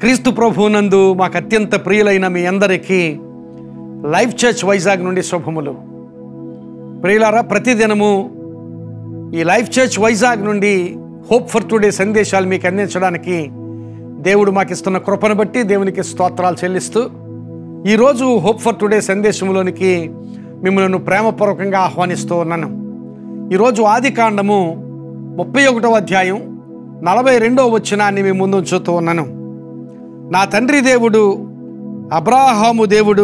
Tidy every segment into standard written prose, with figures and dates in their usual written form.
క్రీస్తు ప్రభువునందు మాకు అత్యంత ప్రియులైన మీ అందరికీ లైఫ్ చర్చ్ వైజాగ్ నుండి శుభములు. ప్రియులారా, ప్రతిదినము ఈ లైఫ్ చర్చ్ వైజాగ్ నుండి హోప్ ఫర్ టుడే సందేశాలు మీకు అందించడానికి దేవుడు మాకు ఇస్తున్న కృపను బట్టి దేవునికి స్తోత్రాలు చెల్లిస్తూ ఈరోజు హోప్ ఫర్ టుడే సందేశంలోనికి మిమ్మల్ని ప్రేమపూర్వకంగా ఆహ్వానిస్తూ ఉన్నాను. ఈరోజు ఆదికాండము 31వ అధ్యాయం 42వ వచనాన్ని మీ ముందు ఉంచుతూ ఉన్నాను. నా తండ్రి దేవుడు, అబ్రాహాము దేవుడు,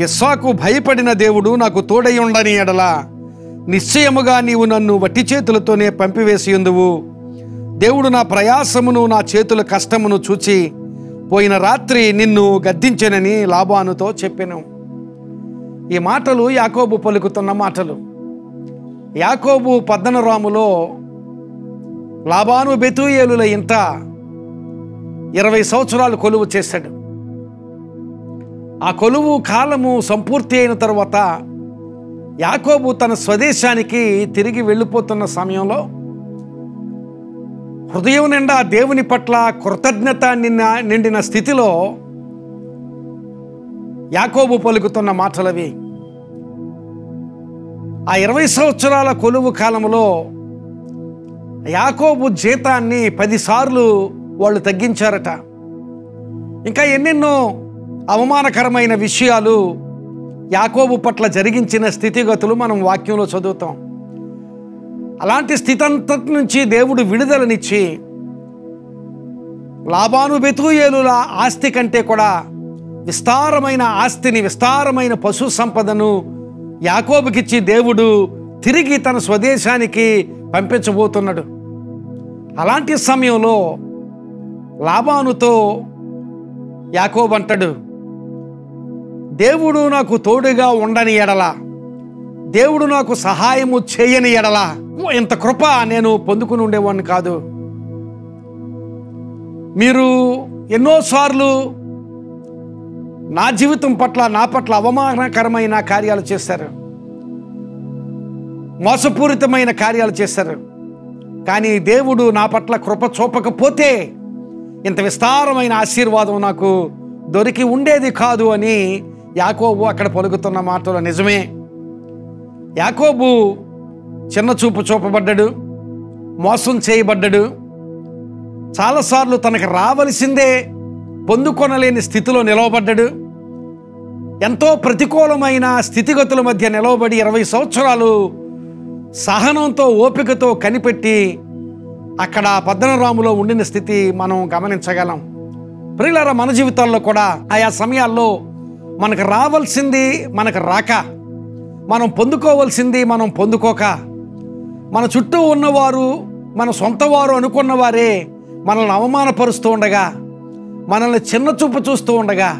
ఇస్సాకు భయపడిన దేవుడు నాకు తోడై ఉండని ఎడల నిశ్చయముగా నీవు నన్ను వట్టి చేతులతోనే పంపివేసియుందువు. దేవుడు నా ప్రయాసమును నా చేతుల కష్టమును చూచి పోయిన రాత్రి నిన్ను గద్దించెనని లాబానుతో చెప్పెను. ఈ మాటలు యాకోబు పలుకుతున్న మాటలు. యాకోబు పద్దనరాములో లాబాను బెతూయేలుల ఇంట 20 సంవత్సరాలు కొలువు చేశాడు. ఆ కొలువు కాలము సంపూర్తి అయిన తర్వాత యాకోబు తన స్వదేశానికి తిరిగి వెళ్ళిపోతున్న సమయంలో హృదయం నిండా దేవుని పట్ల కృతజ్ఞత నిండిన స్థితిలో యాకోబు పలుకుతున్న మాటలవి. ఆ 20 సంవత్సరాల కొలువు కాలంలో యాకోబు జీతాన్ని 10 సార్లు వాళ్ళు తగ్గించారట. ఇంకా ఎన్నెన్నో అవమానకరమైన విషయాలు యాకోబు పట్ల జరిగించిన స్థితిగతులు మనం వాక్యంలో చదువుతాం. అలాంటి స్థితి అంతటి నుంచి దేవుడు విడుదలనిచ్చి లాబాను బెతూయేలుల ఆస్తి కంటే కూడా విస్తారమైన ఆస్తిని, విస్తారమైన పశు సంపదను యాకోబుకిచ్చి దేవుడు తిరిగి తన స్వదేశానికి పంపించబోతున్నాడు. అలాంటి సమయంలో లాబానుతో యాకోబు అంటాడు, దేవుడు నాకు తోడుగా ఉండని ఎడల, దేవుడు నాకు సహాయము చేయని ఎడల ఇంత కృప నేను పొందుకుని ఉండేవాడిని కాదు. మీరు ఎన్నోసార్లు నా జీవితం పట్ల, నా పట్ల అవమానకరమైన కార్యాలు చేశారు, మోసపూరితమైన కార్యాలు చేశారు. కానీ దేవుడు నా పట్ల కృప చూపకపోతే ఇంత విస్తారమైన ఆశీర్వాదం నాకు దొరికి ఉండేది కాదు అని యాకోబు అక్కడ పలుకుతున్న మాటలు నిజమే. యాకోబు చిన్న చూపు చూపబడ్డాడు, మోసం చేయబడ్డాడు. చాలాసార్లు తనకు రావలసిందే పొందుకొనలేని స్థితిలో నిలవబడ్డాడు. ఎంతో ప్రతికూలమైన స్థితిగతుల మధ్య నిలవబడి 20 సంవత్సరాలు సహనంతో, ఓపికతో కనిపెట్టి అక్కడ పద్దనరాములో ఉండిన స్థితి మనం గమనించగలం. ప్రియులారా, మన జీవితాల్లో కూడా ఆయా సమయాల్లో మనకు రావాల్సింది మనకు రాక, మనం పొందుకోవాల్సింది మనం పొందుకోక, మన చుట్టూ ఉన్నవారు మన సొంత వారు అనుకున్న వారే మనల్ని అవమానపరుస్తూ ఉండగా, మనల్ని చిన్న చూపు చూస్తూ ఉండగా,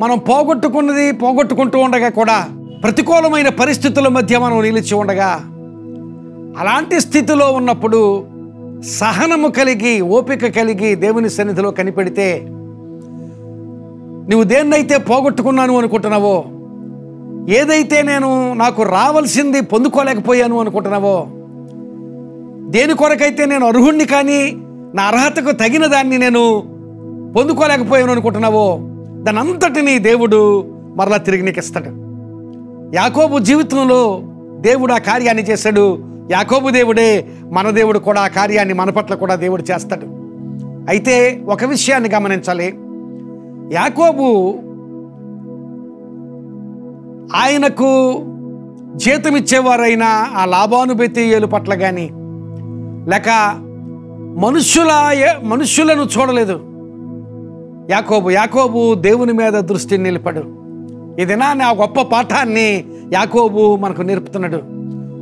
మనం పోగొట్టుకున్నది పోగొట్టుకుంటూ ఉండగా కూడా ప్రతికూలమైన పరిస్థితుల మధ్య మనం నిలిచి ఉండగా, అలాంటి స్థితిలో ఉన్నప్పుడు సహనము కలిగి, ఓపిక కలిగి దేవుని సన్నిధిలో కనిపెడితే నువ్వు దేన్నైతే పోగొట్టుకున్నాను అనుకుంటున్నావో, ఏదైతే నాకు రావాల్సింది పొందుకోలేకపోయాను అనుకుంటున్నావో, దేని కొరకైతే నేను అర్హుణ్ణి కానీ నా అర్హతకు తగిన దాన్ని నేను పొందుకోలేకపోయాను అనుకుంటున్నావో, దాని అంతటినీ దేవుడు మరలా తిరిగి నీకు ఇస్తాడు. యాకోబు జీవితంలో దేవుడు ఆ కార్యాన్ని చేశాడు. యాకోబు దేవుడే మన దేవుడు కూడా ఆ కార్యాన్ని మన పట్ల కూడా దేవుడు చేస్తాడు. అయితే ఒక విషయాన్ని గమనించాలి. యాకోబు ఆయనకు జీతం ఇచ్చేవారైన ఆ లాబాను బెతూయేలు పట్ల కానీ, లేక మనుష్యులను చూడలేదు. యాకోబు దేవుని మీద దృష్టిని నిలిపాడు. ఇదినా ఆ గొప్ప పాఠాన్ని యాకోబు మనకు నేర్పుతున్నాడు.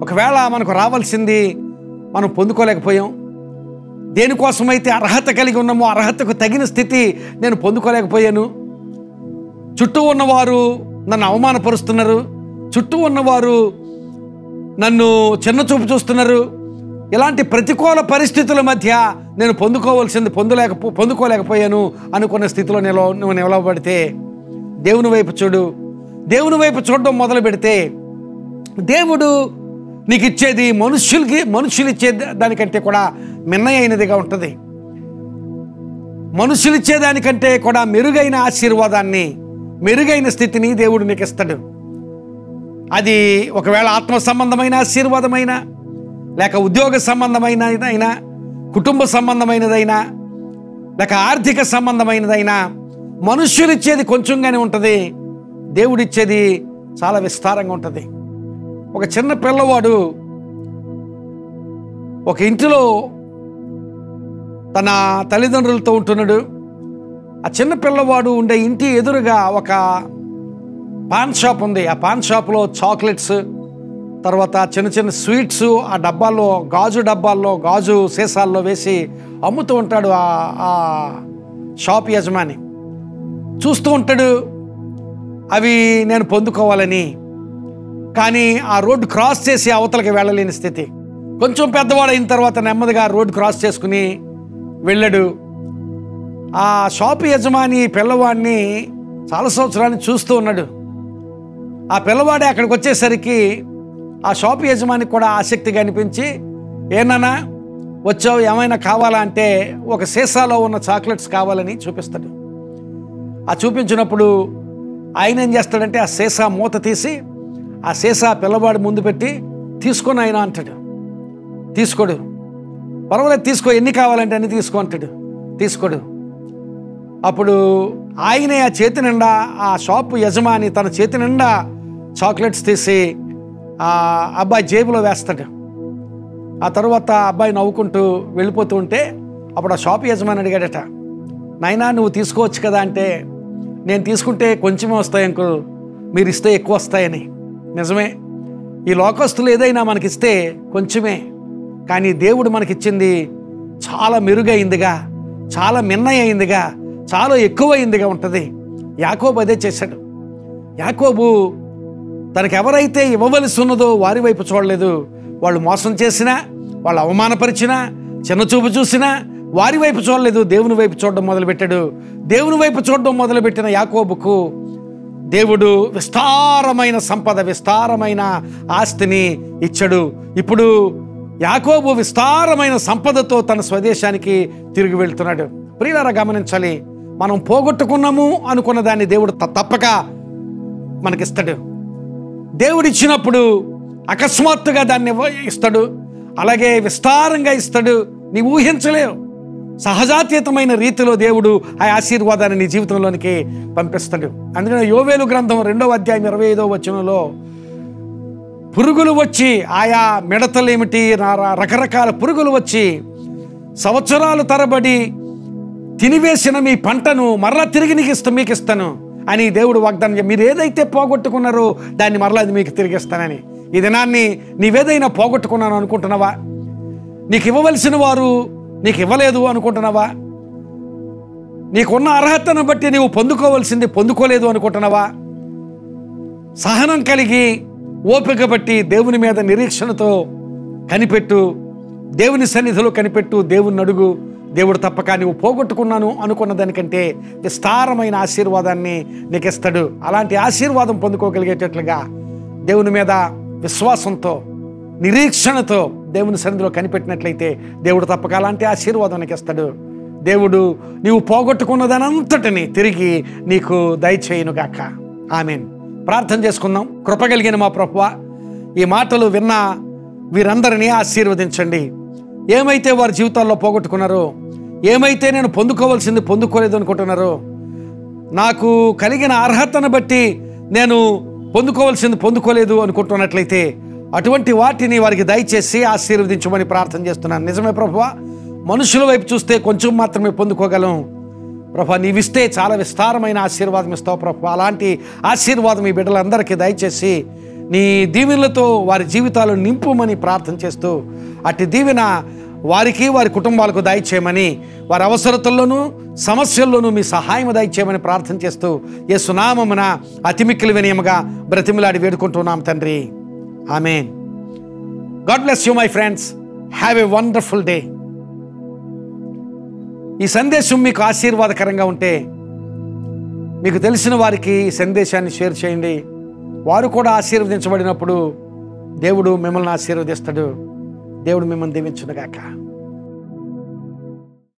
ఒకవేళ మనకు రావాల్సింది మనం పొందుకోలేకపోయాం, దేనికోసమైతే అర్హత కలిగి ఉన్నామో అర్హతకు తగిన స్థితి నేను పొందుకోలేకపోయాను, చుట్టూ ఉన్నవారు నన్ను అవమానపరుస్తున్నారు, చుట్టూ ఉన్నవారు నన్ను చిన్న చూపు చూస్తున్నారు, ఇలాంటి ప్రతికూల పరిస్థితుల మధ్య నేను పొందుకోవాల్సింది పొందుకోలేకపోయాను అనుకున్న స్థితిలో నువ్వు నిలవబడితే దేవుని వైపు చూడు. దేవుని వైపు చూడడం మొదలు పెడితే దేవుడు నీకు ఇచ్చేది మనుషులు ఇచ్చే దానికంటే కూడా మిన్నయైనదిగా ఉంటుంది. మనుషులు ఇచ్చేదానికంటే కూడా మెరుగైన ఆశీర్వాదాన్ని, మెరుగైన స్థితిని దేవుడు నీకు ఇస్తాడు. అది ఒకవేళ ఆత్మ సంబంధమైన ఆశీర్వాదమైనా, లేక ఉద్యోగ సంబంధమైనదైనా, కుటుంబ సంబంధమైనదైనా, లేక ఆర్థిక సంబంధమైనదైనా, మనుష్యులు ఇచ్చేది కొంచెంగానే ఉంటుంది, దేవుడిచ్చేది చాలా విస్తారంగా ఉంటుంది. ఒక చిన్న పిల్లవాడు ఒక ఇంటిలో తన తల్లిదండ్రులతో ఉంటున్నాడు. ఆ చిన్న పిల్లవాడు ఉండే ఇంటి ఎదురుగా ఒక పాన్ షాప్ ఉంది. ఆ పాన్ షాప్లో చాక్లెట్స్, తర్వాత చిన్న చిన్న స్వీట్స్ ఆ డబ్బాల్లో, గాజు డబ్బాల్లో, గాజు సీసాల్లో వేసి అమ్ముతూ ఉంటాడు ఆ షాప్ యజమాని. చూస్తూ ఉంటాడు అవి నేను పొందుకోవాలని. కానీ ఆ రోడ్డు క్రాస్ చేసి అవతలకి వెళ్ళలేని స్థితి. కొంచెం పెద్దవాడు అయిన తర్వాత నెమ్మదిగా రోడ్డు క్రాస్ చేసుకుని వెళ్ళాడు. ఆ షాపు యజమాని పిల్లవాడిని చాలా సంవత్సరాలు చూస్తూ ఉన్నాడు. ఆ పిల్లవాడే అక్కడికి వచ్చేసరికి ఆ షాపు యజమానికి కూడా ఆసక్తిగా అనిపించి, ఏనానా వచ్చావు, ఏమైనా కావాలా అంటే ఒక సీసాలో ఉన్న చాక్లెట్స్ కావాలని చూపిస్తాడు. ఆ చూపించినప్పుడు ఆయన ఏం చేస్తాడంటే ఆ సీసా మూత తీసి ఆ సీసా పిల్లవాడి ముందు పెట్టి, తీసుకొని ఆయన అంటాడు. తీసుకోడు. పర్వాలేదు తీసుకో, ఎన్ని కావాలంటే అన్ని తీసుకో అంటాడు. తీసుకోడు. అప్పుడు ఆయనే ఆ చేతి నిండా, ఆ షాపు యజమాని తన చేతి నిండా చాక్లెట్స్ తీసి ఆ అబ్బాయి జేబులో వేస్తాడు. ఆ తర్వాత అబ్బాయి నవ్వుకుంటూ వెళ్ళిపోతూ ఉంటే అప్పుడు ఆ షాపు యజమాని అడిగాడట, నాయనా నువ్వు తీసుకోవచ్చు కదా అంటే, నేను తీసుకుంటే కొంచెమే వస్తాయి అంకుల్, మీరు ఇస్తే ఎక్కువ వస్తాయని. నిజమే, ఈ లోకస్తులు ఏదైనా మనకిస్తే కొంచెమే, కానీ దేవుడు మనకిచ్చింది చాలా మెరుగైందిగా, చాలా మిన్నయిందిగా, చాలా ఎక్కువైందిగా ఉంటుంది. యాకోబు అదే చేశాడు. యాకోబు తనకెవరైతే ఇవ్వవలసి ఉన్నదో వారి వైపు చూడలేదు. వాళ్ళు మోసం చేసినా, వాళ్ళు అవమానపరిచినా, చిన్నచూపు చూసినా వారి వైపు చూడలేదు, దేవుని వైపు చూడడం మొదలుపెట్టాడు. దేవుని వైపు చూడడం మొదలుపెట్టిన యాకోబుకు దేవుడు విస్తారమైన సంపద, విస్తారమైన ఆస్తిని ఇచ్చాడు. ఇప్పుడు యాకోబు విస్తారమైన సంపదతో తన స్వదేశానికి తిరిగి వెళ్తున్నాడు. ప్రియులారా గమనించాలి, మనం పోగొట్టుకున్నాము అనుకున్న దాన్ని దేవుడు తప్పక మనకిస్తాడు. దేవుడు ఇచ్చినప్పుడు అకస్మాత్తుగా దాన్ని ఇస్తాడు, అలాగే విస్తారంగా ఇస్తాడు. నీ ఊహించలేవు. సహజాతీతమైన రీతిలో దేవుడు ఆ ఆశీర్వాదాన్ని నీ జీవితంలోనికి పంపిస్తాడు. అందుకని యోవేలు గ్రంథం 2వ అధ్యాయం 25వ వచనంలో పురుగులు వచ్చి, ఆయా మిడతలేమిటి, రకరకాల పురుగులు వచ్చి సంవత్సరాల తరబడి తినివేసిన మీ పంటను మరలా తిరిగి మీకు ఇస్తాను అని దేవుడు వాగ్దానం. మీరు ఏదైతే పోగొట్టుకున్నారో దాన్ని మరలా మీకు తిరిగిస్తానని. ఈ దినాన్ని నీవేదైనా పోగొట్టుకున్నాను అనుకుంటున్నావా? నీకు ఇవ్వవలసిన వారు నీకు ఇవ్వలేదు అనుకుంటున్నావా? నీకున్న అర్హతను బట్టి నీవు పొందుకోవలసింది పొందుకోలేదు అనుకుంటున్నావా? సహనం కలిగి, ఓపిక బట్టి దేవుని మీద నిరీక్షణతో కనిపెట్టు, దేవుని సన్నిధిలో కనిపెట్టు, దేవుని అడుగు. దేవుడు తప్పక నువ్వు పోగొట్టుకున్నాను అనుకున్న దానికంటే విస్తారమైన ఆశీర్వాదాన్ని నీకు ఇస్తాడు. అలాంటి ఆశీర్వాదం పొందుకోగలిగేటట్లుగా దేవుని మీద విశ్వాసంతో, నిరీక్షణతో దేవుని సన్నిధిలో కనిపెట్టినట్లయితే దేవుడు తప్పక అలాంటి ఆశీర్వాదం నీకు ఇస్తాడు. దేవుడు నీవు పోగొట్టుకున్నదానంతటిని తిరిగి నీకు దయచేయునుగాక. ఆమేన్. ప్రార్థన చేసుకుందాం. కృప కలిగిన మా ప్రభువా, ఈ మాటలు విన్న వీరందరినీ ఆశీర్వదించండి. ఏమైతే వారి జీవితాల్లో పోగొట్టుకున్నారో, ఏమైతే నేను పొందుకోవాల్సింది పొందుకోలేదు అనుకుంటున్నారో, నాకు కలిగిన అర్హతను బట్టి నేను పొందుకోవాల్సింది పొందుకోలేదు అనుకుంటున్నట్లయితే అటువంటి వాటిని వారికి దయచేసి ఆశీర్వదించమని ప్రార్థన చేస్తున్నాను. నిజమే ప్రభువా, మనుషుల వైపు చూస్తే కొంచెం మాత్రమే పొందుకోగలం. ప్రభువా, నీవిస్తే చాలా విస్తారమైన ఆశీర్వాదం ఇస్తావు ప్రభువా. అలాంటి ఆశీర్వాదం ఈ బిడ్డలందరికీ దయచేసి నీ దీవెనలతో వారి జీవితాలు నింపుమని ప్రార్థన చేస్తూ, అట్టి దీవెన వారికి, వారి కుటుంబాలకు దయచేయమని, వారి అవసరతల్లోనూ సమస్యల్లోనూ మీ సహాయం దయచేయమని ప్రార్థన చేస్తూ యేసు నామమున అతి మిక్కిలి వినయముగా బ్రతిమిలాడి వేడుకుంటున్నాం తండ్రి. Amen. God bless you my friends. Have a wonderful day. ఈ సందేశం మీకు ఆశీర్వాదకరంగా ఉంటే మీకు తెలిసిన వారికి ఈ సందేశాన్ని షేర్ చేయండి. వారు కూడా ఆశీర్వదించబడినప్పుడు దేవుడు మిమ్మల్ని ఆశీర్వదిస్తాడు. దేవుడు మిమ్మల్ని దీవించునుగాక.